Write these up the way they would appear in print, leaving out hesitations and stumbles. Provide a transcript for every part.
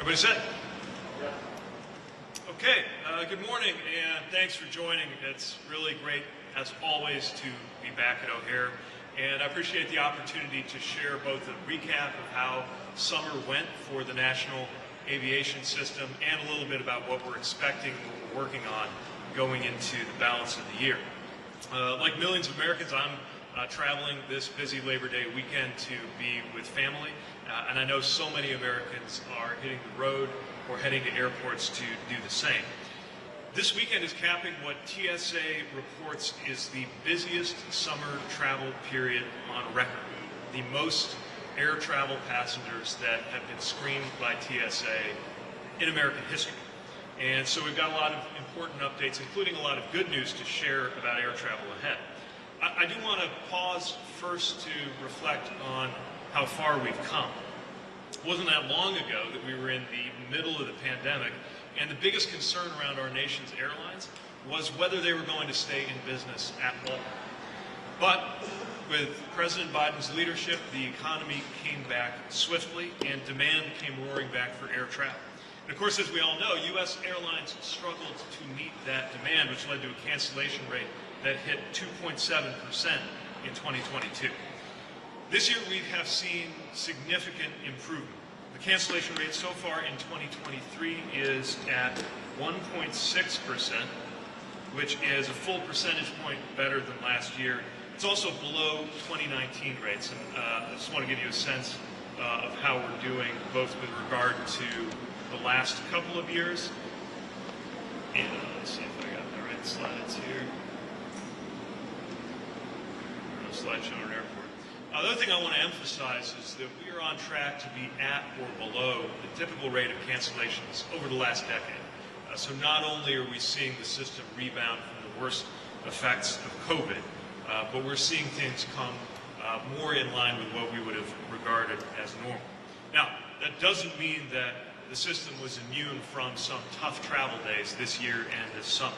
Everybody set? Okay, good morning and thanks for joining. It's really great, as always, to be back at O'Hare. And I appreciate the opportunity to share both a recap of how summer went for the national aviation system and a little bit about what we're expecting, what we're working on going into the balance of the year. Like millions of Americans, I'm traveling this busy Labor Day weekend to be with family, and I know so many Americans are hitting the road or heading to airports to do the same. This weekend is capping what TSA reports is the busiest summer travel period on record, the most air travel passengers that have been screened by TSA in American history. And so we've got a lot of important updates, including a lot of good news to share about air travel ahead. I do want to pause first to reflect on how far we've come. It wasn't that long ago that we were in the middle of the pandemic, and the biggest concern around our nation's airlines was whether they were going to stay in business at all. But with President Biden's leadership, the economy came back swiftly and demand came roaring back for air travel. And of course, as we all know, U.S. airlines struggled to meet that demand, which led to a cancellation rate that hit 2.7% in 2022. This year, we have seen significant improvement. The cancellation rate so far in 2023 is at 1.6%, which is a full percentage point better than last year. It's also below 2019 rates, and I just want to give you a sense of how we're doing, both with regard to the last couple of years. And let's see if I got the right slides here. Slideshow at an airport. The other thing I want to emphasize is that we are on track to be at or below the typical rate of cancellations over the last decade. So not only are we seeing the system rebound from the worst effects of COVID, but we're seeing things come more in line with what we would have regarded as normal. Now, that doesn't mean that the system was immune from some tough travel days this year and this summer.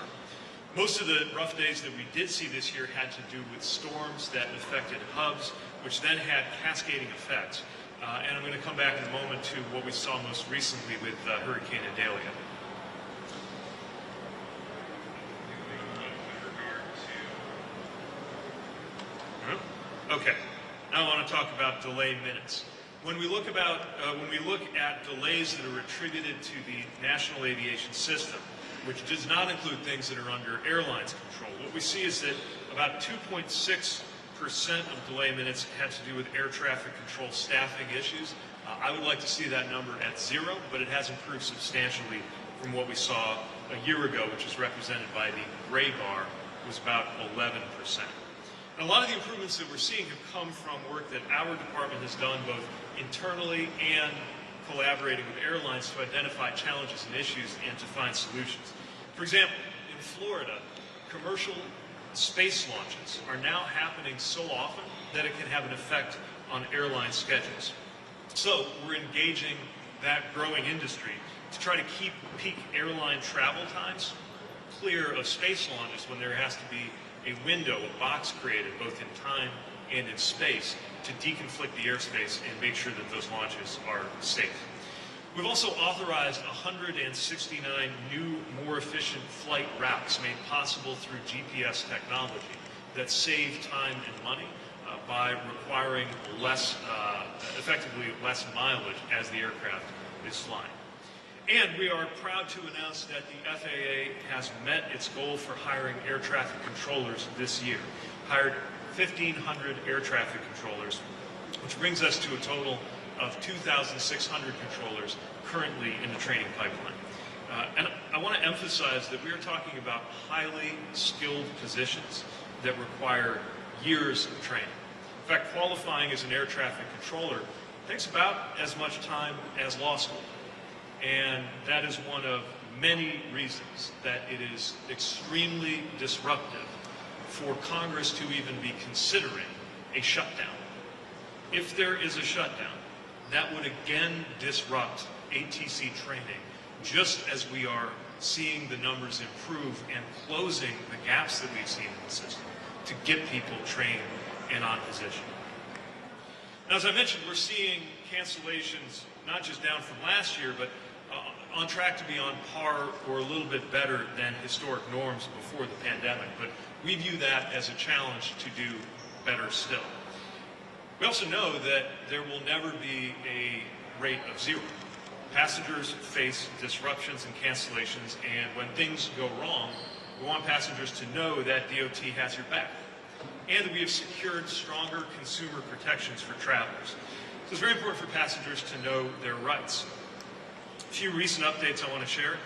Most of the rough days that we did see this year had to do with storms that affected hubs, which then had cascading effects. And I'm going to come back in a moment to what we saw most recently with Hurricane Idalia. Okay, now I want to talk about delay minutes. When we look at delays that are attributed to the national aviation system, which does not include things that are under airlines' control, what we see is that about 2.6% of delay minutes had to do with air traffic control staffing issues. I would like to see that number at 0, but it has improved substantially from what we saw a year ago, which is represented by the gray bar, was about 11%. And a lot of the improvements that we're seeing have come from work that our department has done both internally and collaborating with airlines to identify challenges and issues and to find solutions. For example, in Florida, commercial space launches are now happening so often that it can have an effect on airline schedules. So we're engaging that growing industry to try to keep peak airline travel times clear of space launches when there has to be a window, a box created both in time and in space to deconflict the airspace and make sure that those launches are safe. We've also authorized 169 new, more efficient flight routes made possible through GPS technology that save time and money by requiring effectively less mileage as the aircraft is flying. And we are proud to announce that the FAA has met its goal for hiring air traffic controllers this year. Hired 1,500 air traffic controllers, which brings us to a total of 2,600 controllers currently in the training pipeline. And I want to emphasize that we are talking about highly skilled positions that require years of training. In fact, qualifying as an air traffic controller takes about as much time as law school. And that is one of many reasons that it is extremely disruptive for Congress to even be considering a shutdown. If there is a shutdown, that would again disrupt ATC training, just as we are seeing the numbers improve and closing the gaps that we've seen in the system to get people trained and on position. Now, as I mentioned, we're seeing cancellations not just down from last year, but on track to be on par or a little bit better than historic norms before the pandemic, but we view that as a challenge to do better still. We also know that there will never be a rate of zero. Passengers face disruptions and cancellations, and when things go wrong, we want passengers to know that DOT has your back, and that we have secured stronger consumer protections for travelers. So it's very important for passengers to know their rights. A few recent updates I want to share.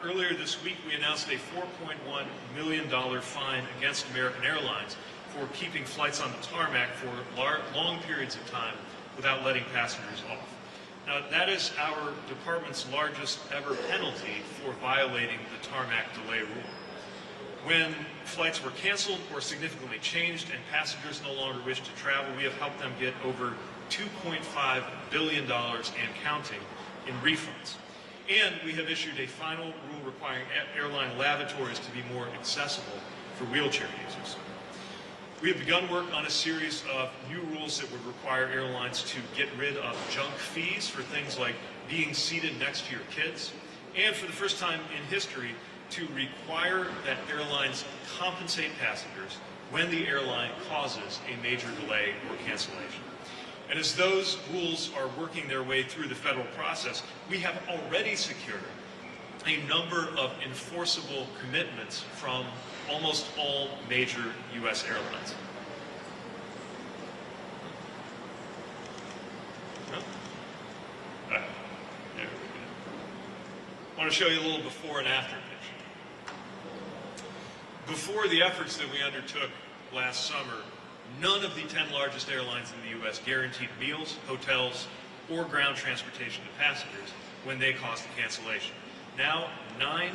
Earlier this week, we announced a $4.1 million fine against American Airlines for keeping flights on the tarmac for long periods of time without letting passengers off. Now, that is our department's largest ever penalty for violating the tarmac delay rule. When flights were canceled or significantly changed and passengers no longer wish to travel, we have helped them get over $2.5 billion and counting in refunds. And we have issued a final rule requiring airline lavatories to be more accessible for wheelchair users. We have begun work on a series of new rules that would require airlines to get rid of junk fees for things like being seated next to your kids, and for the first time in history, to require that airlines compensate passengers when the airline causes a major delay or cancellation. And as those rules are working their way through the federal process, we have already secured a number of enforceable commitments from almost all major U.S. airlines. No? There we go. I want to show you a little before and after picture. Before the efforts that we undertook last summer, none of the 10 largest airlines in the U.S. guaranteed meals, hotels, or ground transportation to passengers when they caused a cancellation. Now, 9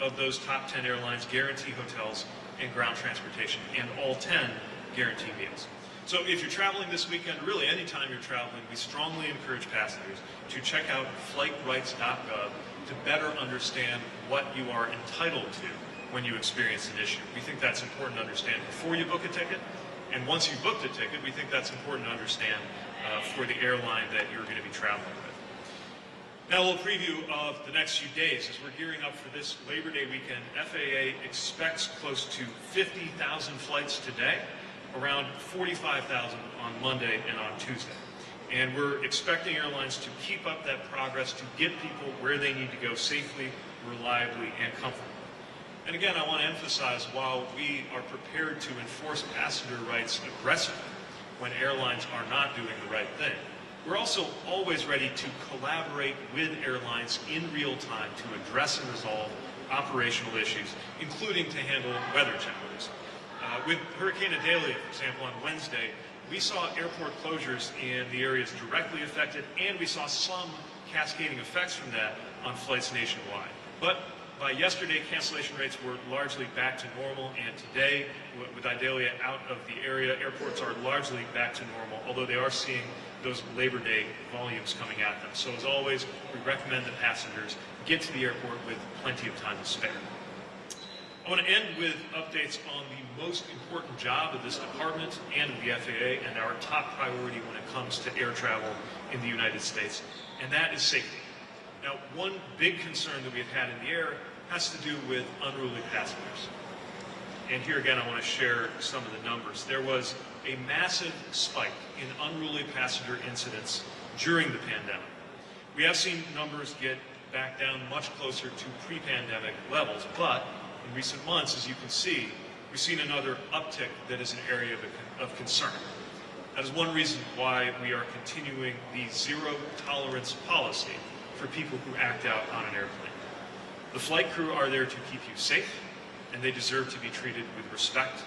of those top 10 airlines guarantee hotels and ground transportation, and all 10 guarantee meals. So if you're traveling this weekend, really anytime you're traveling, we strongly encourage passengers to check out flightrights.gov to better understand what you are entitled to when you experience an issue. We think that's important to understand before you book a ticket, and once you've booked a ticket, we think that's important to understand for the airline that you're going to be traveling with. Now, a little preview of the next few days. As we're gearing up for this Labor Day weekend, FAA expects close to 50,000 flights today, around 45,000 on Monday and on Tuesday. And we're expecting airlines to keep up that progress to get people where they need to go safely, reliably, and comfortably. And again, I want to emphasize, while we are prepared to enforce passenger rights aggressively when airlines are not doing the right thing, we're also always ready to collaborate with airlines in real time to address and resolve operational issues, including to handle weather challenges. With Hurricane Idalia, for example, on Wednesday, we saw airport closures in the areas directly affected, and we saw some cascading effects from that on flights nationwide. But by yesterday, cancellation rates were largely back to normal, and today, with Idalia out of the area, airports are largely back to normal, although they are seeing those Labor Day volumes coming at them. So as always, we recommend that passengers get to the airport with plenty of time to spare. I want to end with updates on the most important job of this department and of the FAA, and our top priority when it comes to air travel in the United States, and that is safety. Now, one big concern that we've had in the air has to do with unruly passengers. And here again, I want to share some of the numbers. There was a massive spike in unruly passenger incidents during the pandemic. We have seen numbers get back down much closer to pre-pandemic levels, but in recent months, as you can see, we've seen another uptick that is an area of concern. That is one reason why we are continuing the zero tolerance policy for people who act out on an airplane. The flight crew are there to keep you safe, and they deserve to be treated with respect.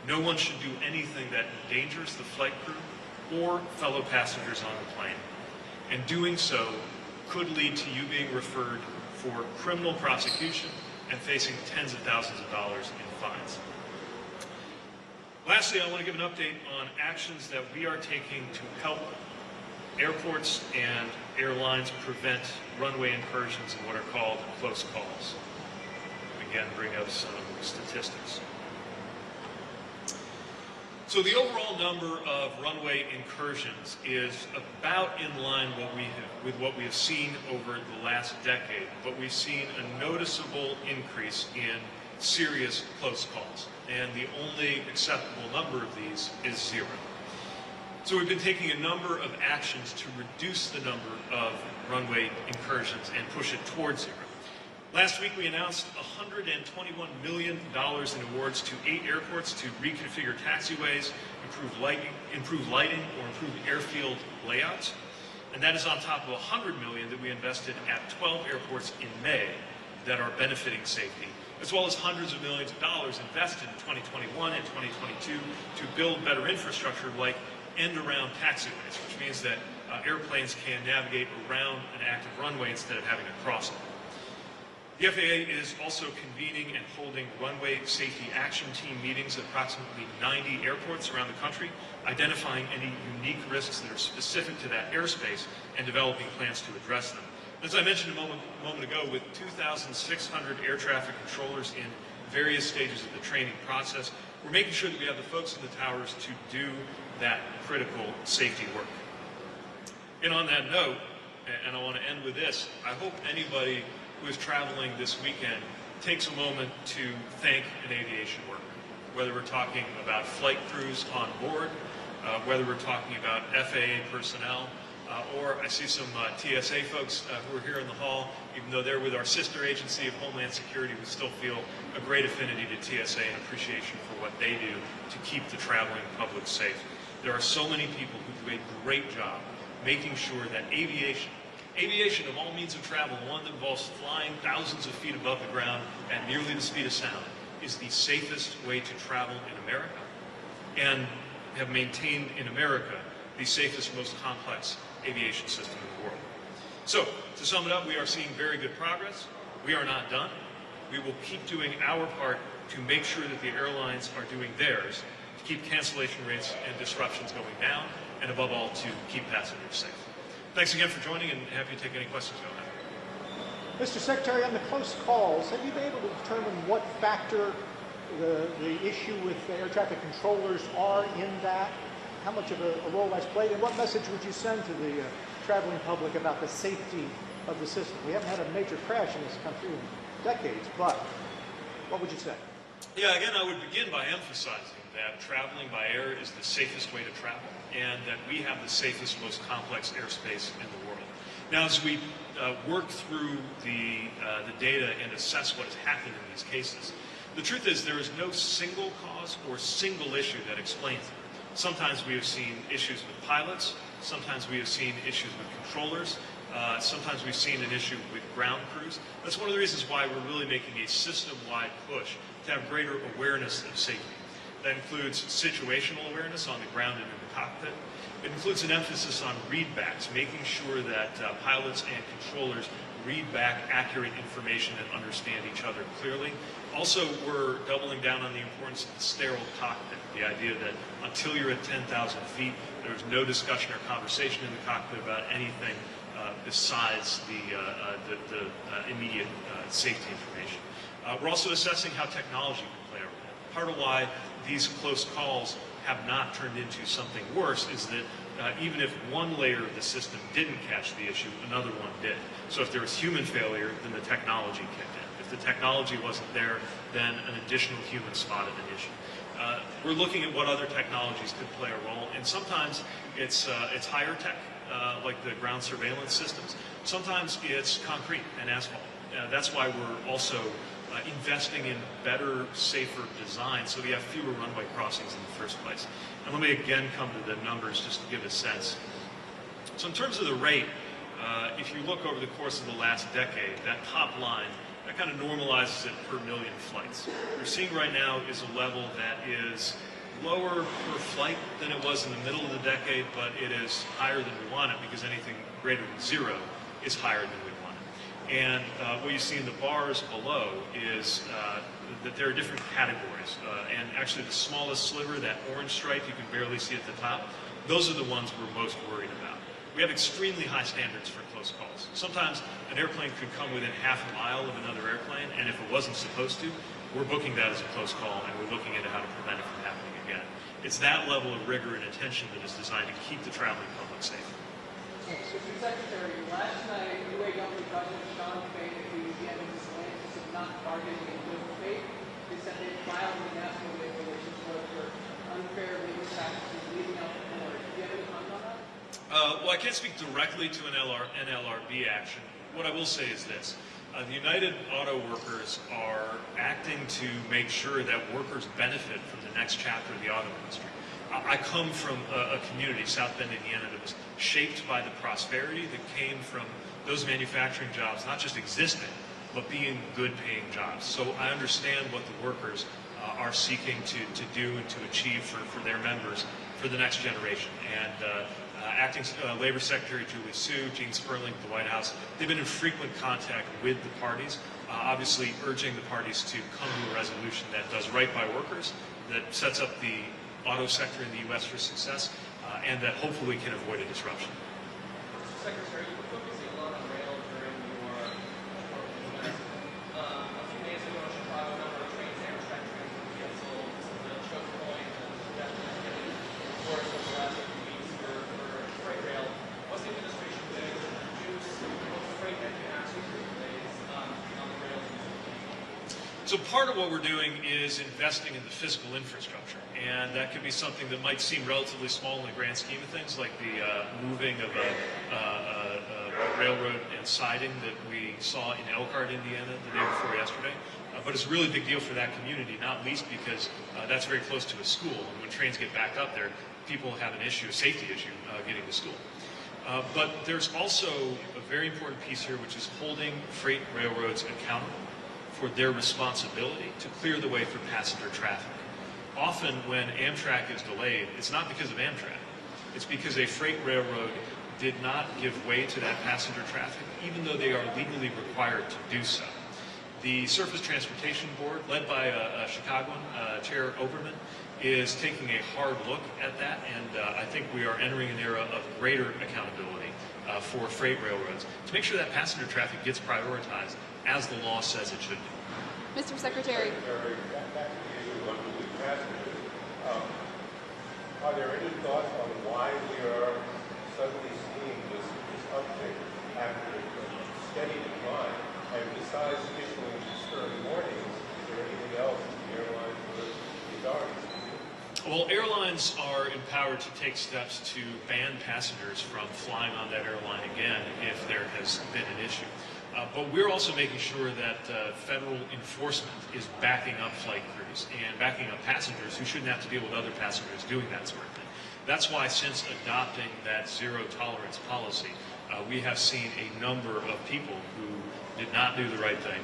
No one should do anything that endangers the flight crew or fellow passengers on the plane. And doing so could lead to you being referred for criminal prosecution and facing tens of thousands of dollars in fines. Lastly, I want to give an update on actions that we are taking to help airports and airlines prevent runway incursions in what are called close calls. Again, bring up some statistics. So the overall number of runway incursions is about in line with what we have seen over the last decade, but we've seen a noticeable increase in serious close calls, and the only acceptable number of these is 0. So we've been taking a number of actions to reduce the number of runway incursions and push it towards 0. Last week, we announced $121 million in awards to 8 airports to reconfigure taxiways, improve lighting, or improve airfield layouts. And that is on top of $100 million that we invested at 12 airports in May that are benefiting safety, as well as hundreds of millions of dollars invested in 2021 and 2022 to build better infrastructure like end-around taxiways, which means that airplanes can navigate around an active runway instead of having to cross it. The FAA is also convening and holding runway safety action team meetings at approximately 90 airports around the country, identifying any unique risks that are specific to that airspace and developing plans to address them. As I mentioned a moment ago, with 2,600 air traffic controllers in various stages of the training process, we're making sure that we have the folks in the towers to do that critical safety work. And on that note, and I want to end with this, I hope anybody who is traveling this weekend takes a moment to thank an aviation worker, whether we're talking about flight crews on board, whether we're talking about FAA personnel, or I see some TSA folks who are here in the hall. Even though they're with our sister agency of Homeland Security, we still feel a great affinity to TSA and appreciation for what they do to keep the traveling public safe. There are so many people who do a great job making sure that aviation of all means of travel, the one that involves flying thousands of feet above the ground at nearly the speed of sound, is the safest way to travel in America, and have maintained in America the safest, most complex aviation system in the world. So, to sum it up, we are seeing very good progress. We are not done. We will keep doing our part to make sure that the airlines are doing theirs, to keep cancellation rates and disruptions going down, and above all, to keep passengers safe. Thanks again for joining, and happy to take any questions you have. Mr. Secretary, on the close calls, have you been able to determine what factor the issue with the air traffic controllers are in that? How much of a role that's played, and what message would you send to the traveling public about the safety of the system? We haven't had a major crash in this country in decades, but what would you say? Yeah, again, I would begin by emphasizing that traveling by air is the safest way to travel, and that we have the safest, most complex airspace in the world. Now, as we work through the data and assess what has happened in these cases, the truth is there is no single cause or single issue that explains it. Sometimes we have seen issues with pilots, sometimes we have seen issues with controllers, sometimes we've seen an issue with ground crews. That's one of the reasons why we're really making a system-wide push to have greater awareness of safety. That includes situational awareness on the ground and in the cockpit. It includes an emphasis on readbacks, making sure that pilots and controllers read back accurate information and understand each other clearly. Also, we're doubling down on the importance of the sterile cockpit, the idea that until you're at 10,000 feet, there's no discussion or conversation in the cockpit about anything besides the immediate safety information. We're also assessing how technology can play a role. Part of why these close calls have not turned into something worse is that even if one layer of the system didn't catch the issue, another one did. So if there was human failure, then the technology kicked in. If the technology wasn't there, then an additional human spotted an issue. We're looking at what other technologies could play a role, and sometimes it's higher tech, like the ground surveillance systems. Sometimes it's concrete and asphalt. That's why we're also investing in better, safer design so we have fewer runway crossings in the first place. And let me again come to the numbers just to give a sense. So in terms of the rate, if you look over the course of the last decade, that top line, that kind of normalizes it per million flights. What we're seeing right now is a level that is lower per flight than it was in the middle of the decade, but it is higher than we want it because anything greater than 0 is higher than we want it. And what you see in the bars below is that there are different categories. And actually the smallest sliver, that orange stripe you can barely see at the top, those are the ones we're most worried about. We have extremely high standards for close calls. Sometimes an airplane could come within half a mile of another airplane, and if it wasn't supposed to, we're booking that as a close call, and we're looking into how to prevent it from happening again. It's that level of rigor and attention that is designed to keep the traveling public safe. Mr. Secretary, last night, UAW President Sean Fain accused the Stellantis of not bargaining in good faith. They said they filed the National Labor Relations Board for unfair labor practices leading out the board. Do you have any comment on that? Well, I can't speak directly to an NLRB action. What I will say is this. The United Auto Workers are acting to make sure that workers benefit from the next chapter of the auto industry. I come from a community, South Bend, Indiana, that was shaped by the prosperity that came from those manufacturing jobs, not just existing, but being good-paying jobs. So I understand what the workers are seeking to do and to achieve for their members for the next generation. And Acting Labor Secretary Julie Su, Gene Sperling at the White House, they've been in frequent contact with the parties, obviously urging the parties to come to a resolution that does right by workers, that sets up the auto sector in the U.S. for success, and that hopefully can avoid a disruption. Mr. Secretary, you were focusing a lot on rail during your event. A few days ago in Chicago, a number of trains, Amtrak trains, were canceled. This is a choke point, and definitely getting worse over the last few weeks for freight rail. What's the administration doing to reduce both freight and passenger delays on the rails? So part of what we're doing is investing in the physical infrastructure, and that could be something that might seem relatively small in the grand scheme of things, like the moving of a railroad and siding that we saw in Elkhart, Indiana, the day before yesterday. But it's a really big deal for that community, not least because that's very close to a school, and when trains get backed up there, people have an issue, a safety issue, getting to school. But there's also a very important piece here, which is holding freight railroads accountable for their responsibility to clear the way for passenger traffic. Often when Amtrak is delayed, it's not because of Amtrak. It's because a freight railroad did not give way to that passenger traffic, even though they are legally required to do so. The Surface Transportation Board, led by a Chicagoan, Chair Oberman, is taking a hard look at that, and I think we are entering an era of greater accountability for freight railroads to make sure that passenger traffic gets prioritized as the law says it should do. Mr. Secretary. Back to the issue of unruly passengers. Are there any thoughts on why we are suddenly seeing this uptick after a steady decline? And besides issuing stern warnings, is there anything else the airlines or the authorities can do? Well, airlines are empowered to take steps to ban passengers from flying on that airline again if there has been an issue. But we're also making sure that federal enforcement is backing up flight crews and backing up passengers who shouldn't have to deal with other passengers doing that sort of thing. That's why since adopting that zero tolerance policy, we have seen a number of people who did not do the right thing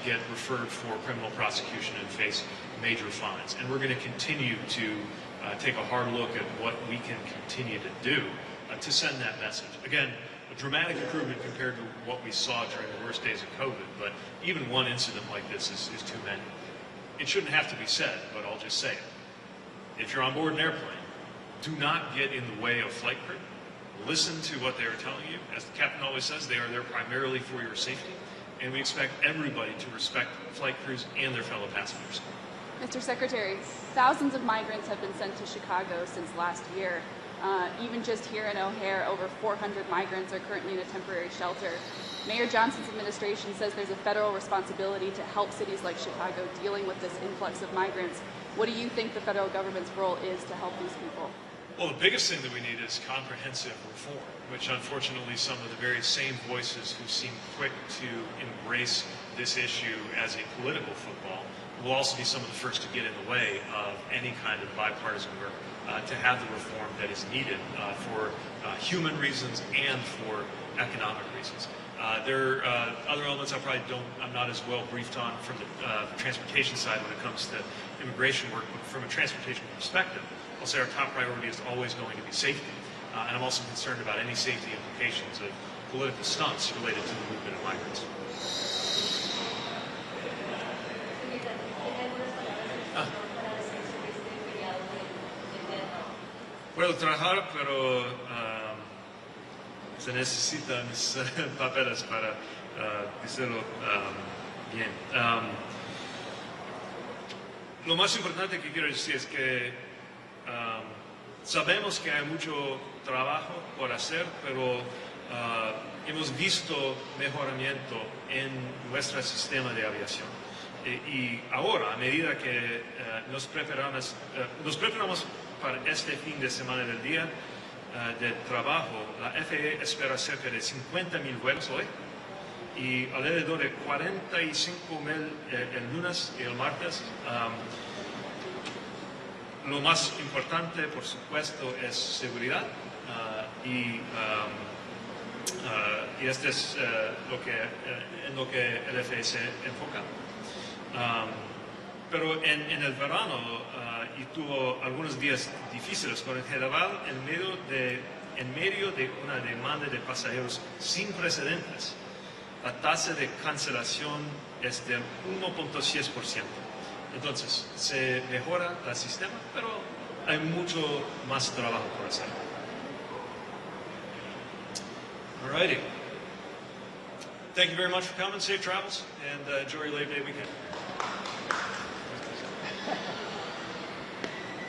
get referred for criminal prosecution and face major fines. And we're going to continue to take a hard look at what we can continue to do to send that message. Again, a dramatic improvement compared to what we saw during the worst days of COVID, but even one incident like this is too many. It shouldn't have to be said, but I'll just say it. If you're on board an airplane, do not get in the way of flight crew. Listen to what they are telling you. As the captain always says, they are there primarily for your safety, and we expect everybody to respect flight crews and their fellow passengers. Mr. Secretary, thousands of migrants have been sent to Chicago since last year. Even just here in O'Hare, over 400 migrants are currently in a temporary shelter. Mayor Johnson's administration says there's a federal responsibility to help cities like Chicago dealing with this influx of migrants. What do you think the federal government's role is to help these people? Well, the biggest thing that we need is comprehensive reform, which unfortunately some of the very same voices who seem quick to embrace this issue as a political football will also be some of the first to get in the way of any kind of bipartisan work to have the reform that is needed for human reasons and for economic reasons. There are other elements I'm not as well briefed on from the transportation side when it comes to immigration work, but from a transportation perspective, I'll say our top priority is always going to be safety. And I'm also concerned about any safety implications of political stunts related to the movement of migrants. Puedo trabajar, pero se necesitan mis papeles para decirlo bien. Lo más importante que quiero decir es que sabemos que hay mucho trabajo por hacer, pero hemos visto mejoramiento en nuestro sistema de aviación. Y ahora, a medida que nos preparamos para este fin de semana del día de trabajo, la FAA espera cerca de 50.000 vuelos hoy y alrededor de 45.000 el lunes y el martes. Lo más importante, por supuesto, es seguridad y este es en lo que el FAA se enfoca. Pero en el verano y tuvo algunos días difíciles, pero en general en medio de una demanda de pasajeros sin precedentes, la tasa de cancelación es del 1.6%. Entonces, se mejora el sistema, pero hay mucho más trabajo por hacer. Alrighty. Thank you very much for coming. Safe travels, and enjoy your Labor Day weekend.